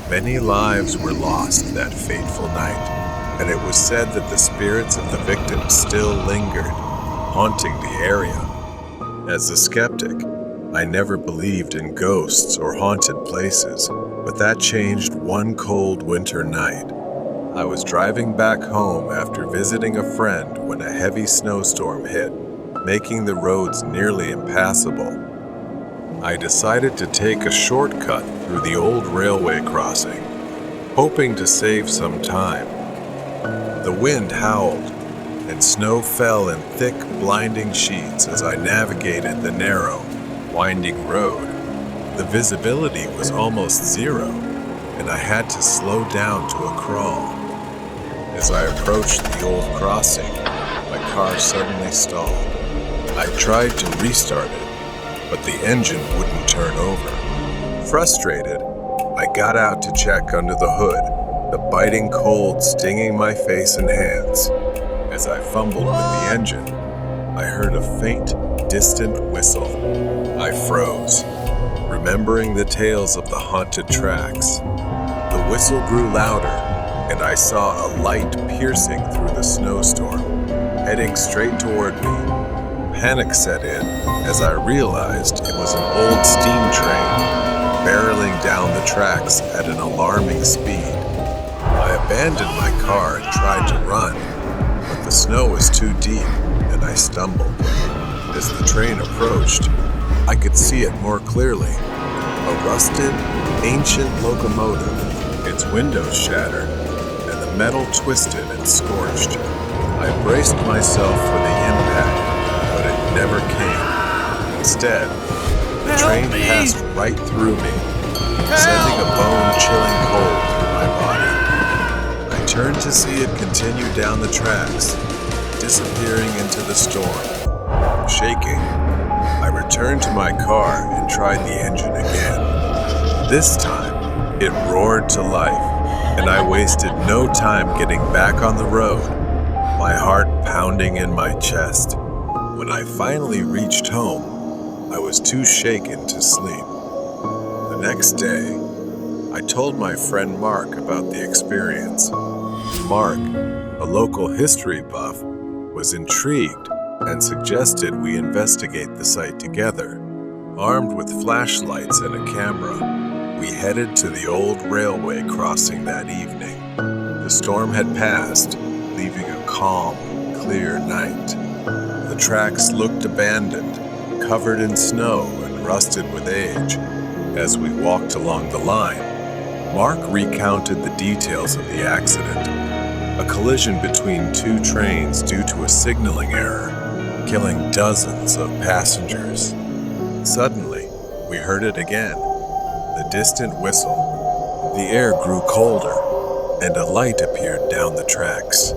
Many lives were lost that fateful night, and it was said that the spirits of the victims still lingered, haunting the area. As a skeptic, I never believed in ghosts or haunted places, but that changed one cold winter night. I was driving back home after visiting a friend when a heavy snowstorm hit, making the roads nearly impassable. I decided to take a shortcut through the old railway crossing, hoping to save some time. The wind howled, and snow fell in thick, blinding sheets as I navigated the narrow, winding road. The visibility was almost zero, and I had to slow down to a crawl. As I approached the old crossing, my car suddenly stalled. I tried to restart it, but the engine wouldn't turn over. Frustrated, I got out to check under the hood, the biting cold stinging my face and hands. As I fumbled with the engine, I heard a faint, distant whistle. I froze, remembering the tales of the haunted tracks. The whistle grew louder, and I saw a light piercing through the snowstorm, heading straight toward me. Panic set in as I realized it was an old steam train, barreling down the tracks at an alarming speed. I abandoned my car and tried to run, but the snow was too deep, and I stumbled. As the train approached, I could see it more clearly. A rusted, ancient locomotive, its windows shattered, and the metal twisted and scorched. I braced myself for the impact, but it never came. Instead, the train passed right through me, sending a bone-chilling cold through my body. I turned to see it continue down the tracks, disappearing into the storm. Shaking, I returned to my car and tried the engine again. This time, it roared to life, and I wasted no time getting back on the road, my heart pounding in my chest. When I finally reached home, I was too shaken to sleep. The next day, I told my friend Mark about the experience. Mark, a local history buff, was intrigued and suggested we investigate the site together. Armed with flashlights and a camera, we headed to the old railway crossing that evening. The storm had passed, leaving a calm, clear night. The tracks looked abandoned, covered in snow and rusted with age. As we walked along the line, Mark recounted the details of the accident. A collision between two trains due to a signaling error, killing dozens of passengers. Suddenly, we heard it again, the distant whistle. The air grew colder, and a light appeared down the tracks.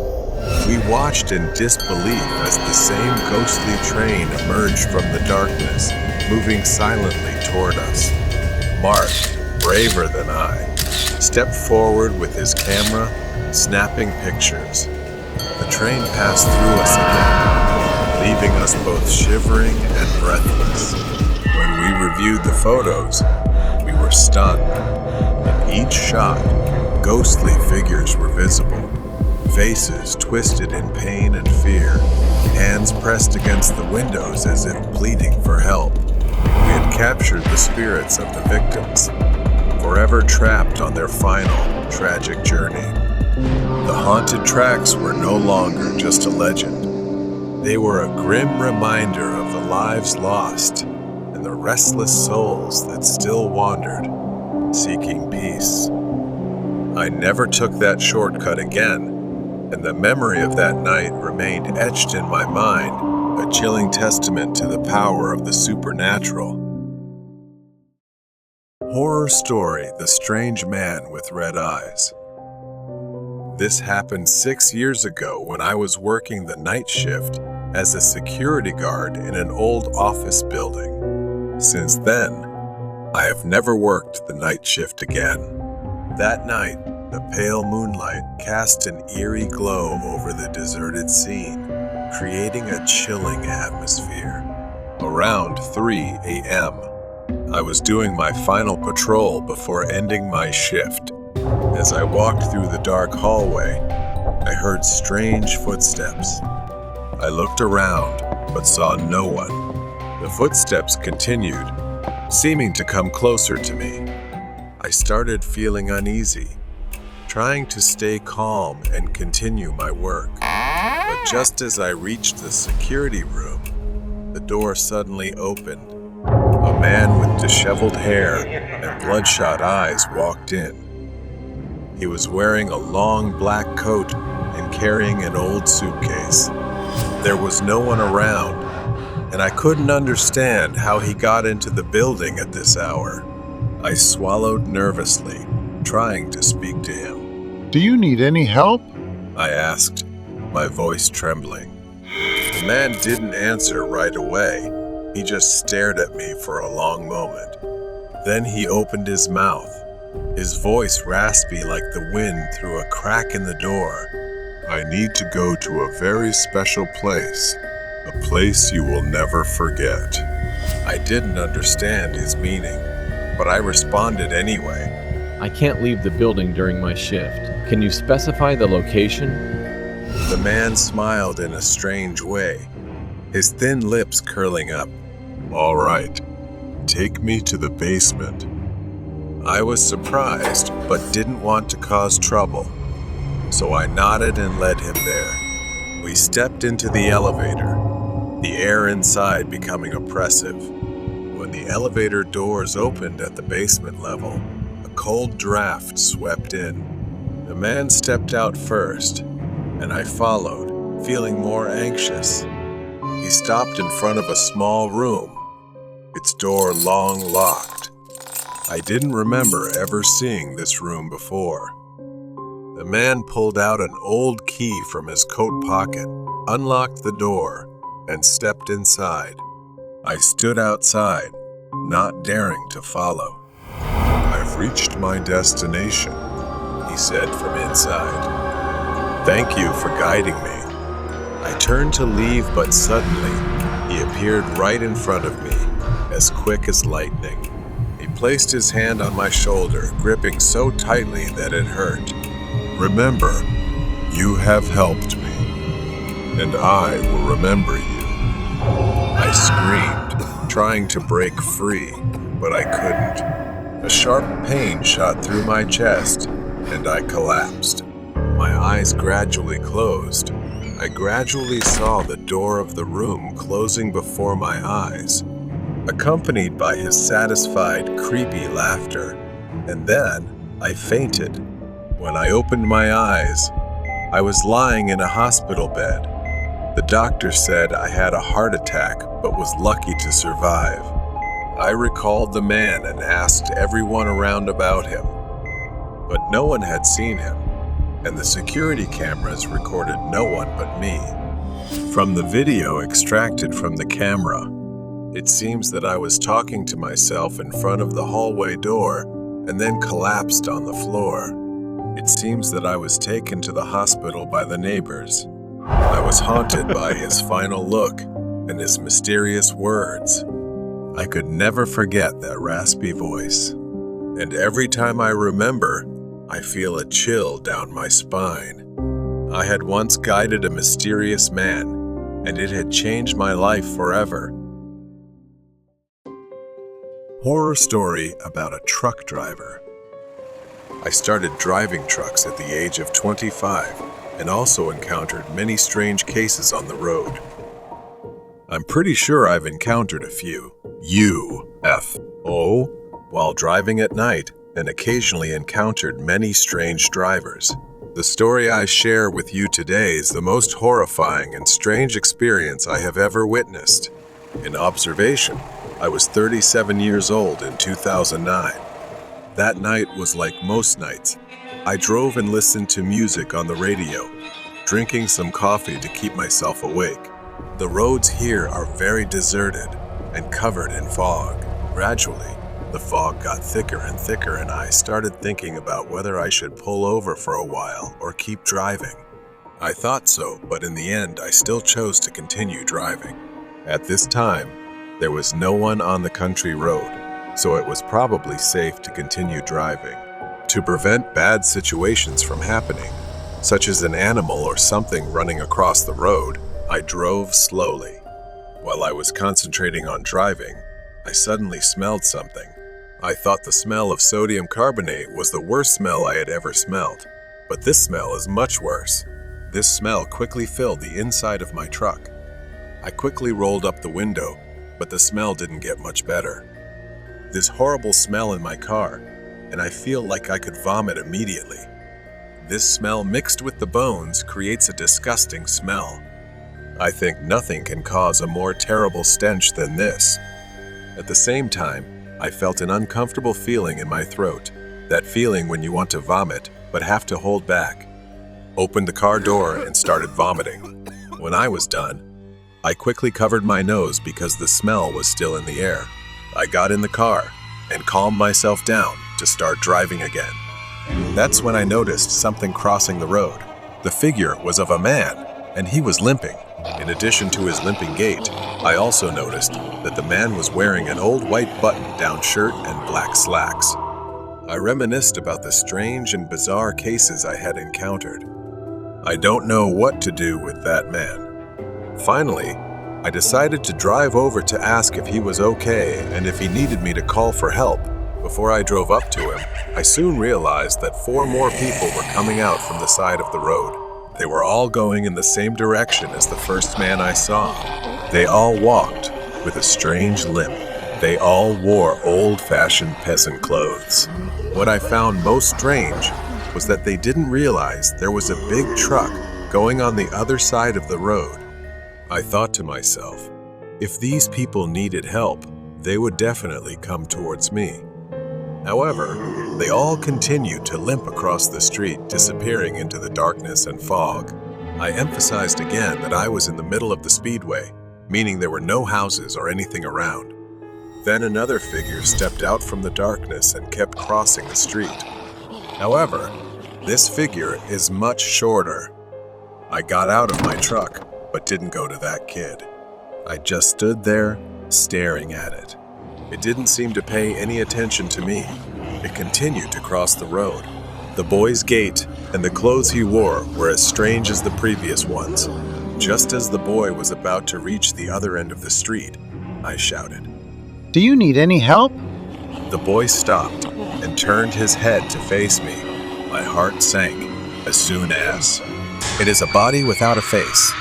We watched in disbelief as the same ghostly train emerged from the darkness, moving silently toward us. Mark, braver than I, stepped forward with his camera, snapping pictures. The train passed through us again, leaving us both shivering and breathless. When we reviewed the photos, we were stunned. In each shot, ghostly figures were visible, faces twisted in pain and fear, hands pressed against the windows as if pleading for help. We had captured the spirits of the victims, forever trapped on their final, tragic journey. The haunted tracks were no longer just a legend. They were a grim reminder of the lives lost and the restless souls that still wandered, seeking peace. I never took that shortcut again, and the memory of that night remained etched in my mind, a chilling testament to the power of the supernatural. Horror story: The Strange Man with Red Eyes. This happened 6 years ago when I was working the night shift as a security guard in an old office building. Since then, I have never worked the night shift again. That night, the pale moonlight cast an eerie glow over the deserted scene, creating a chilling atmosphere. Around 3 a.m., I was doing my final patrol before ending my shift. As I walked through the dark hallway, I heard strange footsteps. I looked around, but saw no one. The footsteps continued, seeming to come closer to me. I started feeling uneasy, trying to stay calm and continue my work. But just as I reached the security room, the door suddenly opened. A man with disheveled hair and bloodshot eyes walked in. He was wearing a long black coat and carrying an old suitcase. There was no one around, and I couldn't understand how he got into the building at this hour. I swallowed nervously, trying to speak to him. Do you need any help? I asked, my voice trembling. The man didn't answer right away. He just stared at me for a long moment. Then he opened his mouth, his voice raspy like the wind through a crack in the door. I need to go to a very special place, a place you will never forget. I didn't understand his meaning, but I responded anyway. I can't leave the building during my shift. Can you specify the location? The man smiled in a strange way, his thin lips curling up. All right, take me to the basement. I was surprised, but didn't want to cause trouble, so I nodded and led him there. We stepped into the elevator, the air inside becoming oppressive. When the elevator doors opened at the basement level, a cold draft swept in. The man stepped out first, and I followed, feeling more anxious. He stopped in front of a small room, its door long locked. I didn't remember ever seeing this room before. The man pulled out an old key from his coat pocket, unlocked the door, and stepped inside. I stood outside, not daring to follow. I've reached my destination, he said from inside. Thank you for guiding me. I turned to leave, but suddenly he appeared right in front of me, as quick as lightning. He placed his hand on my shoulder, gripping so tightly that it hurt. Remember, you have helped me, and I will remember you. I screamed, trying to break free, but I couldn't. A sharp pain shot through my chest, and I collapsed. My eyes gradually closed. I gradually saw the door of the room closing before my eyes, accompanied by his satisfied, creepy laughter. And then I fainted. When I opened my eyes, I was lying in a hospital bed. The doctor said I had a heart attack, but was lucky to survive. I recalled the man and asked everyone around about him, but no one had seen him, and the security cameras recorded no one but me. From the video extracted from the camera, it seems that I was talking to myself in front of the hallway door and then collapsed on the floor. It seems that I was taken to the hospital by the neighbors. I was haunted by his final look and his mysterious words. I could never forget that raspy voice. And every time I remember, I feel a chill down my spine. I had once guided a mysterious man, and it had changed my life forever. Horror story about a truck driver. I started driving trucks at the age of 25 and also encountered many strange cases on the road. I'm pretty sure I've encountered a few UFO while driving at night and occasionally encountered many strange drivers. The story I share with you today is the most horrifying and strange experience I have ever witnessed. In observation, I was 37 years old in 2009. That night was like most nights. I drove and listened to music on the radio, drinking some coffee to keep myself awake. The roads here are very deserted and covered in fog. Gradually, the fog got thicker and thicker, and I started thinking about whether I should pull over for a while or keep driving. I thought so, but in the end, I still chose to continue driving. At this time, there was no one on the country road, so it was probably safe to continue driving. To prevent bad situations from happening, such as an animal or something running across the road, I drove slowly. While I was concentrating on driving, I suddenly smelled something. I thought the smell of sodium carbonate was the worst smell I had ever smelled, but this smell is much worse. This smell quickly filled the inside of my truck. I quickly rolled up the window, but the smell didn't get much better. This horrible smell in my car, and I feel like I could vomit immediately. This smell mixed with the bones creates a disgusting smell. I think nothing can cause a more terrible stench than this. At the same time, I felt an uncomfortable feeling in my throat. That feeling when you want to vomit, but have to hold back. Opened the car door and started vomiting. When I was done, I quickly covered my nose because the smell was still in the air. I got in the car and calmed myself down to start driving again. That's when I noticed something crossing the road. The figure was of a man, and he was limping. In addition to his limping gait, I also noticed that the man was wearing an old white button-down shirt and black slacks. I reminisced about the strange and bizarre cases I had encountered. I don't know what to do with that man. Finally, I decided to drive over to ask if he was okay and if he needed me to call for help. Before I drove up to him, I soon realized that 4 more people were coming out from the side of the road. They were all going in the same direction as the first man I saw. They all walked with a strange limp. They all wore old-fashioned peasant clothes. What I found most strange was that they didn't realize there was a big truck going on the other side of the road. I thought to myself, if these people needed help, they would definitely come towards me. However, they all continued to limp across the street, disappearing into the darkness and fog. I emphasized again that I was in the middle of the speedway, meaning there were no houses or anything around. Then another figure stepped out from the darkness and kept crossing the street. However, this figure is much shorter. I got out of my truck, but didn't go to that kid. I just stood there, staring at it. It didn't seem to pay any attention to me. It continued to cross the road. The boy's gait and the clothes he wore were as strange as the previous ones. Just as the boy was about to reach the other end of the street, I shouted, "Do you need any help?" The boy stopped and turned his head to face me. My heart sank as soon as. It is a body without a face.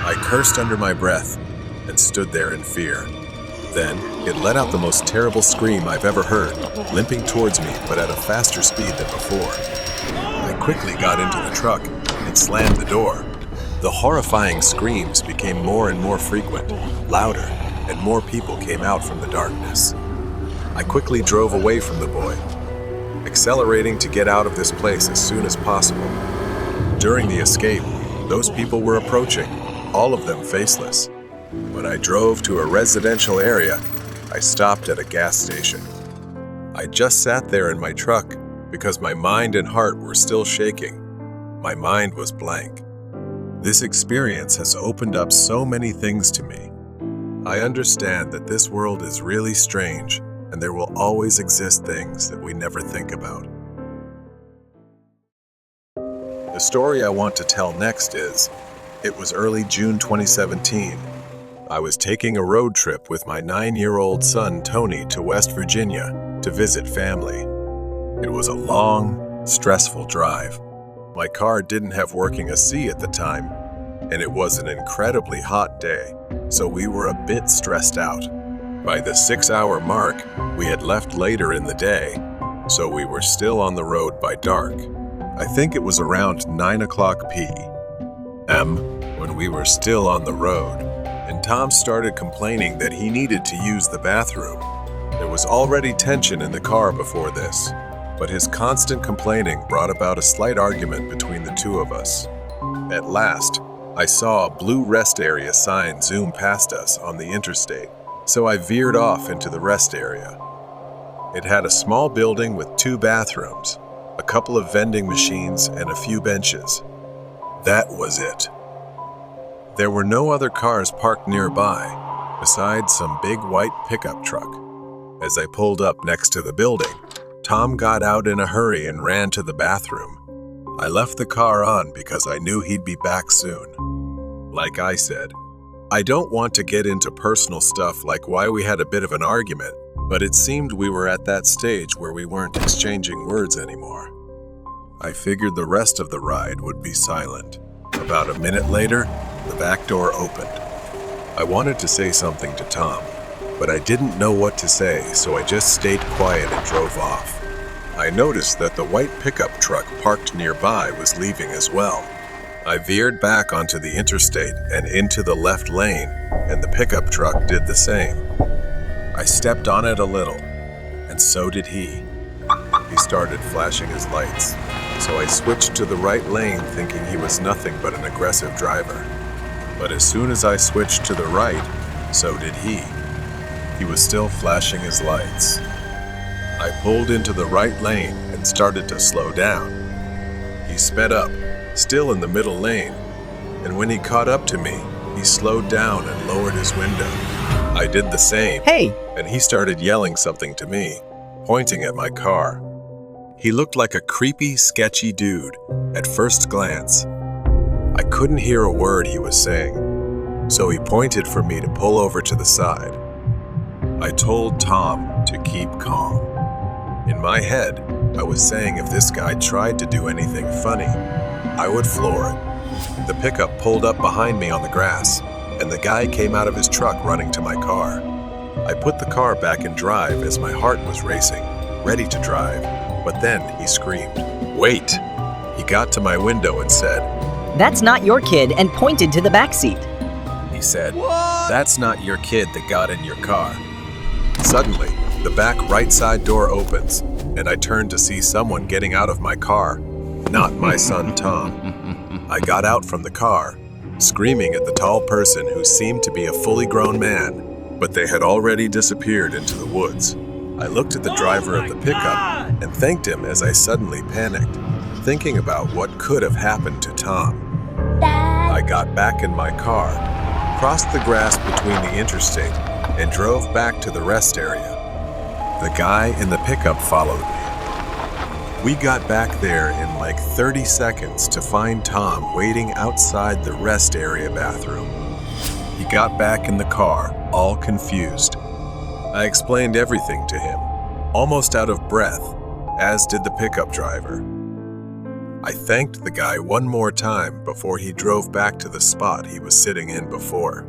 I cursed under my breath and stood there in fear. Then, it let out the most terrible scream I've ever heard, limping towards me but at a faster speed than before. I quickly got into the truck and slammed the door. The horrifying screams became more and more frequent, louder, and more people came out from the darkness. I quickly drove away from the boy, accelerating to get out of this place as soon as possible. During the escape, those people were approaching, all of them faceless. When I drove to a residential area, I stopped at a gas station. I just sat there in my truck because my mind and heart were still shaking. My mind was blank. This experience has opened up so many things to me. I understand that this world is really strange, and there will always exist things that we never think about. The story I want to tell next is It was early June 2017. I was taking a road trip with my 9-year-old son Tony to West Virginia to visit family. It was a long, stressful drive. My car didn't have working AC at the time, and it was an incredibly hot day, so we were a bit stressed out. By the 6-hour mark, we had left later in the day, so we were still on the road by dark. I think it was around 9 o'clock p.m. when we were still on the road, and Tom started complaining that he needed to use the bathroom. There was already tension in the car before this, but his constant complaining brought about a slight argument between the two of us. At last, I saw a blue rest area sign zoom past us on the interstate, so I veered off into the rest area. It had a small building with 2 bathrooms, a couple of vending machines, and a few benches. That was it. There were no other cars parked nearby, besides some big white pickup truck. As I pulled up next to the building, Tom got out in a hurry and ran to the bathroom. I left the car on because I knew he'd be back soon. Like I said, I don't want to get into personal stuff like why we had a bit of an argument, but it seemed we were at that stage where we weren't exchanging words anymore. I figured the rest of the ride would be silent. About a minute later, the back door opened. I wanted to say something to Tom, but I didn't know what to say, so I just stayed quiet and drove off. I noticed that the white pickup truck parked nearby was leaving as well. I veered back onto the interstate and into the left lane, and the pickup truck did the same. I stepped on it a little, and so did he. He started flashing his lights, so I switched to the right lane thinking he was nothing but an aggressive driver. But as soon as I switched to the right, so did he. He was still flashing his lights. I pulled into the right lane and started to slow down. He sped up, still in the middle lane, and when he caught up to me, he slowed down and lowered his window. I did the same. Hey! And he started yelling something to me, pointing at my car. He looked like a creepy, sketchy dude at first glance. I couldn't hear a word he was saying, so he pointed for me to pull over to the side. I told Tom to keep calm. In my head, I was saying if this guy tried to do anything funny, I would floor it. The pickup pulled up behind me on the grass, and the guy came out of his truck running to my car. I put the car back in drive as my heart was racing, ready to drive, but then he screamed, "Wait!" He got to my window and said, That's not your kid, and pointed to the back seat. He said, "That's not your kid that got in your car." Suddenly, the back right side door opens, and I turned to see someone getting out of my car, not my son Tom. I got out from the car, screaming at the tall person who seemed to be a fully grown man, but they had already disappeared into the woods. I looked at the driver of the pickup and thanked him as I suddenly panicked, thinking about what could have happened to Tom. I got back in my car, crossed the grass between the interstate, and drove back to the rest area. The guy in the pickup followed me. We got back there in like 30 seconds to find Tom waiting outside the rest area bathroom. He got back in the car, all confused. I explained everything to him, almost out of breath, as did the pickup driver. I thanked the guy one more time before he drove back to the spot he was sitting in before.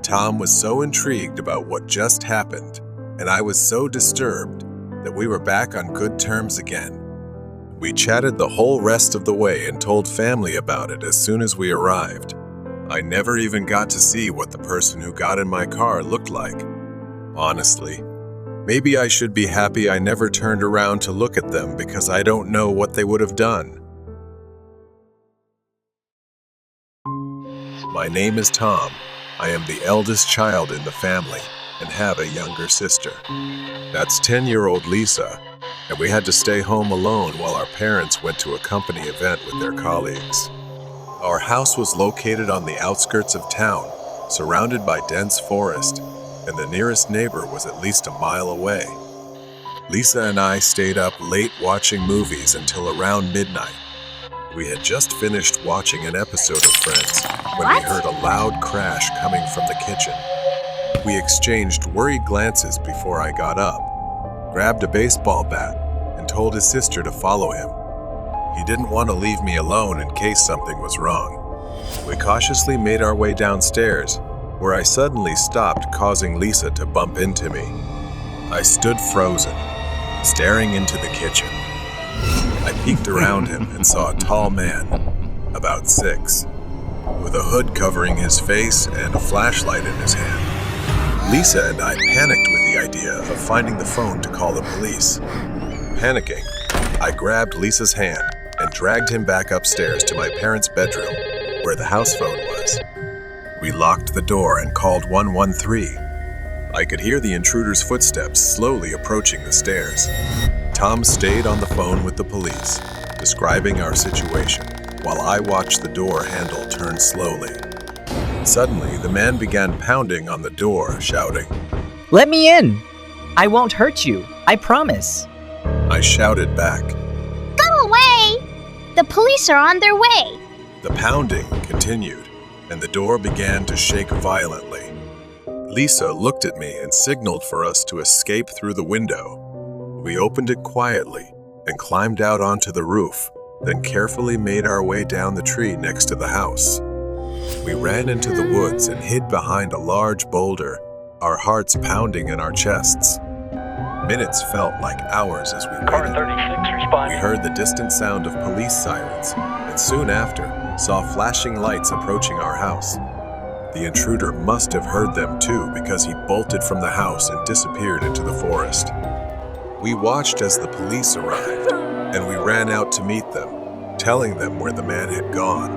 Tom was so intrigued about what just happened, and I was so disturbed that we were back on good terms again. We chatted the whole rest of the way and told family about it as soon as we arrived. I never even got to see what the person who got in my car looked like. Honestly, maybe I should be happy I never turned around to look at them because I don't know what they would have done. My name is Tom. I am the eldest child in the family and have a younger sister. That's 10-year-old Lisa, and we had to stay home alone while our parents went to a company event with their colleagues. Our house was located on the outskirts of town, surrounded by dense forest, and the nearest neighbor was at least a mile away. Lisa and I stayed up late watching movies until around midnight. We had just finished watching an episode of Friends when we heard a loud crash coming from the kitchen. We exchanged worried glances before I got up, grabbed a baseball bat, and told his sister to follow him. He didn't want to leave me alone in case something was wrong. We cautiously made our way downstairs, where I suddenly stopped, causing Lisa to bump into me. I stood frozen, staring into the kitchen. I peeked around him and saw a tall man, about 6, with a hood covering his face and a flashlight in his hand. Lisa and I panicked with the idea of finding the phone to call the police. Panicking, I grabbed Lisa's hand and dragged him back upstairs to my parents' bedroom, where the house phone was. We locked the door and called 113. I could hear the intruder's footsteps slowly approaching the stairs. Tom stayed on the phone with the police, describing our situation, while I watched the door handle turn slowly. Suddenly, the man began pounding on the door, shouting, Let me in! I won't hurt you, I promise. I shouted back. Go away! The police are on their way. The pounding continued, and the door began to shake violently. Lisa looked at me and signaled for us to escape through the window. We opened it quietly and climbed out onto the roof, then carefully made our way down the tree next to the house. We ran into the woods and hid behind a large boulder, our hearts pounding in our chests. Minutes felt like hours as we waited. We heard the distant sound of police sirens, and soon after, saw flashing lights approaching our house. The intruder must have heard them too, because he bolted from the house and disappeared into the forest. We watched as the police arrived, and we ran out to meet them, telling them where the man had gone.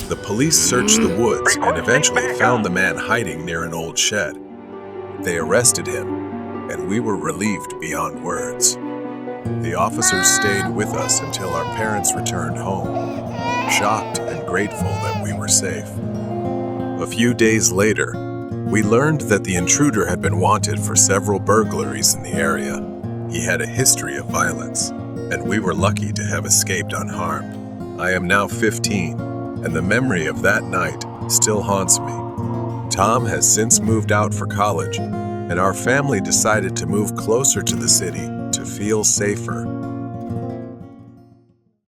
The police searched the woods and eventually found the man hiding near an old shed. They arrested him, and we were relieved beyond words. The officers stayed with us until our parents returned home, shocked and grateful that we were safe. A few days later, we learned that the intruder had been wanted for several burglaries in the area. He had a history of violence, and we were lucky to have escaped unharmed. I am now 15, and the memory of that night still haunts me. Tom has since moved out for college, and our family decided to move closer to the city to feel safer